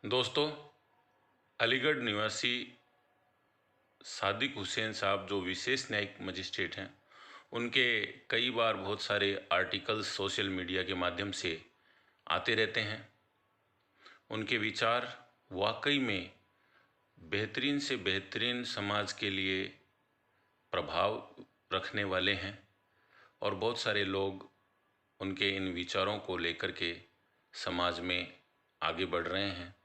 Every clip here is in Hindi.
दोस्तों, अलीगढ़ निवासी सादिक हुसैन साहब जो विशेष न्यायिक मजिस्ट्रेट हैं, उनके कई बार बहुत सारे आर्टिकल्स सोशल मीडिया के माध्यम से आते रहते हैं। उनके विचार वाकई में बेहतरीन से बेहतरीन समाज के लिए प्रभाव रखने वाले हैं और बहुत सारे लोग उनके इन विचारों को लेकर के समाज में आगे बढ़ रहे हैं।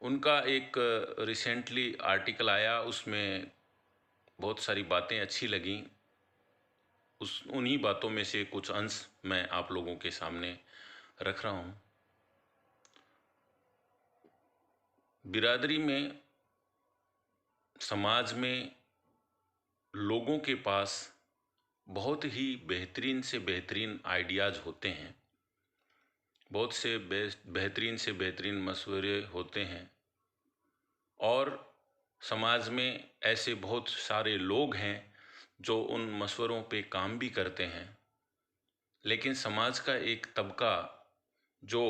उनका एक रिसेंटली आर्टिकल आया, उसमें बहुत सारी बातें अच्छी लगीं। उन्हीं बातों में से कुछ अंश मैं आप लोगों के सामने रख रहा हूँ। बिरादरी में, समाज में लोगों के पास बहुत ही बेहतरीन से बेहतरीन आइडियाज़ होते हैं, बहुत से बेहतरीन से बेहतरीन मशवरे होते हैं और समाज में ऐसे बहुत सारे लोग हैं जो उन मशवरों पे काम भी करते हैं। लेकिन समाज का एक तबका जो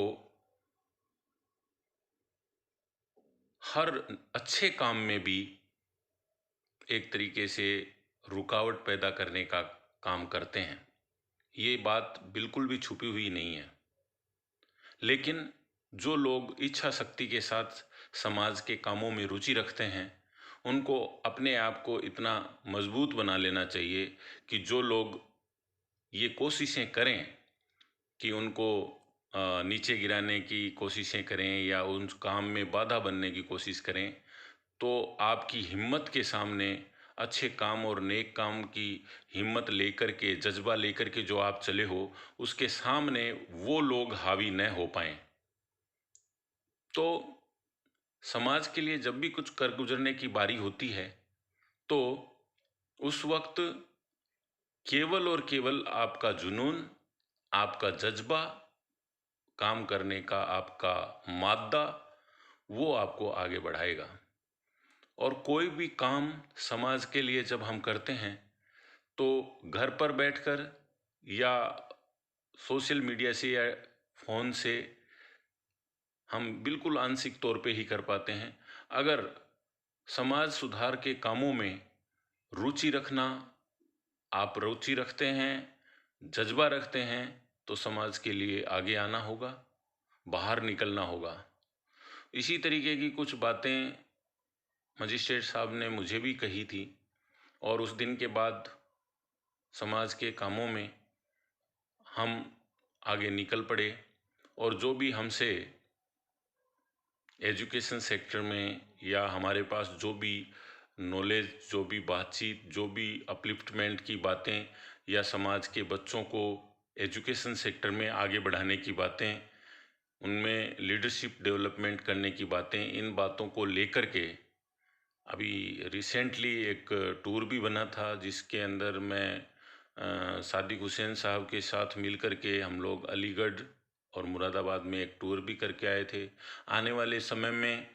हर अच्छे काम में भी एक तरीके से रुकावट पैदा करने का काम करते हैं, ये बात बिल्कुल भी छुपी हुई नहीं है। लेकिन जो लोग इच्छा शक्ति के साथ समाज के कामों में रुचि रखते हैं, उनको अपने आप को इतना मजबूत बना लेना चाहिए कि जो लोग ये कोशिशें करें कि उनको नीचे गिराने की कोशिशें करें या उन काम में बाधा बनने की कोशिश करें, तो आपकी हिम्मत के सामने अच्छे काम और नेक काम की हिम्मत लेकर के, जज्बा लेकर के जो आप चले हो, उसके सामने वो लोग हावी न हो पाएं। तो समाज के लिए जब भी कुछ कर गुजरने की बारी होती है, तो उस वक्त केवल और केवल आपका जुनून, आपका जज्बा, काम करने का आपका मादा, वो आपको आगे बढ़ाएगा। और कोई भी काम समाज के लिए जब हम करते हैं, तो घर पर बैठकर या सोशल मीडिया से या फ़ोन से हम बिल्कुल आंशिक तौर पे ही कर पाते हैं। अगर समाज सुधार के कामों में रुचि रखना, आप रुचि रखते हैं, जज्बा रखते हैं, तो समाज के लिए आगे आना होगा, बाहर निकलना होगा। इसी तरीके की कुछ बातें मजिस्ट्रेट साहब ने मुझे भी कही थी और उस दिन के बाद समाज के कामों में हम आगे निकल पड़े और जो भी हमसे एजुकेशन सेक्टर में या हमारे पास जो भी नॉलेज, जो भी बातचीत, जो भी अपलिफ्टमेंट की बातें या समाज के बच्चों को एजुकेशन सेक्टर में आगे बढ़ाने की बातें, उनमें लीडरशिप डेवलपमेंट करने की बातें, इन बातों को लेकर के अभी रिसेंटली एक टूर भी बना था, जिसके अंदर मैं सादिक हुसैन साहब के साथ मिलकर के हम लोग अलीगढ़ और मुरादाबाद में एक टूर भी करके आए थे। आने वाले समय में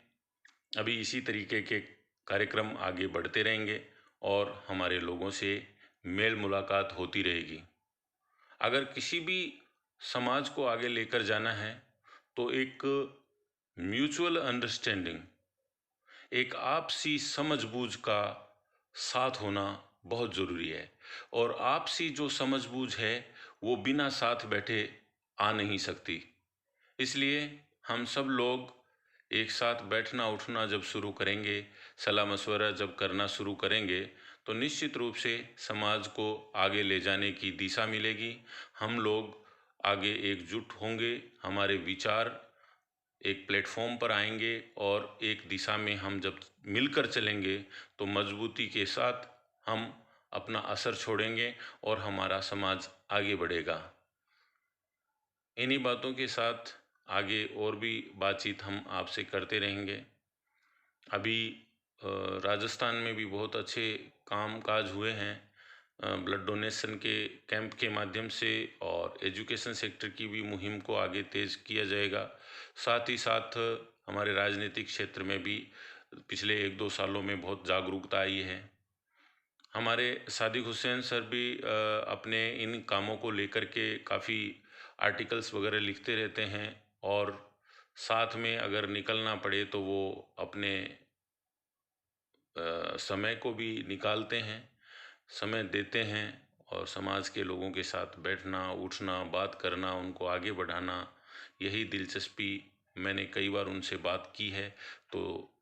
अभी इसी तरीके के कार्यक्रम आगे बढ़ते रहेंगे और हमारे लोगों से मेल मुलाकात होती रहेगी। अगर किसी भी समाज को आगे लेकर जाना है, तो एक म्यूचुअल अंडरस्टैंडिंग, एक आपसी समझबूझ का साथ होना बहुत ज़रूरी है। और आपसी जो समझबूझ है, वो बिना साथ बैठे आ नहीं सकती। इसलिए हम सब लोग एक साथ बैठना उठना जब शुरू करेंगे, सलाह मशवरा जब करना शुरू करेंगे, तो निश्चित रूप से समाज को आगे ले जाने की दिशा मिलेगी। हम लोग आगे एकजुट होंगे, हमारे विचार एक प्लेटफॉर्म पर आएंगे और एक दिशा में हम जब मिलकर चलेंगे, तो मजबूती के साथ हम अपना असर छोड़ेंगे और हमारा समाज आगे बढ़ेगा। इन्हीं बातों के साथ आगे और भी बातचीत हम आपसे करते रहेंगे। अभी राजस्थान में भी बहुत अच्छे काम काज हुए हैं ब्लड डोनेशन के कैंप के माध्यम से, और एजुकेशन सेक्टर की भी मुहिम को आगे तेज किया जाएगा। साथ ही साथ हमारे राजनीतिक क्षेत्र में भी पिछले 1-2 सालों में बहुत जागरूकता आई है। हमारे सादिक हुसैन सर भी अपने इन कामों को लेकर के काफ़ी आर्टिकल्स वगैरह लिखते रहते हैं और साथ में अगर निकलना पड़े तो वो अपने समय को भी निकालते हैं, समय देते हैं और समाज के लोगों के साथ बैठना, उठना, बात करना, उनको आगे बढ़ाना, यही दिलचस्पी मैंने कई बार उनसे बात की है, तो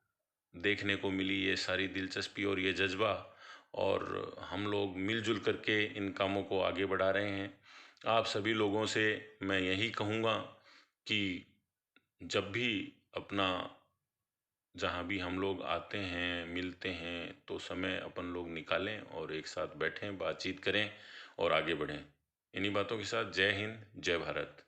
देखने को मिली ये सारी दिलचस्पी और ये जज़्बा, और हम लोग मिलजुल करके इन कामों को आगे बढ़ा रहे हैं। आप सभी लोगों से मैं यही कहूँगा कि जब भी अपना जहाँ भी हम लोग आते हैं, मिलते हैं, तो समय अपन लोग निकालें और एक साथ बैठें, बातचीत करें और आगे बढ़ें। इन्हीं बातों के साथ जय हिंद, जय भारत।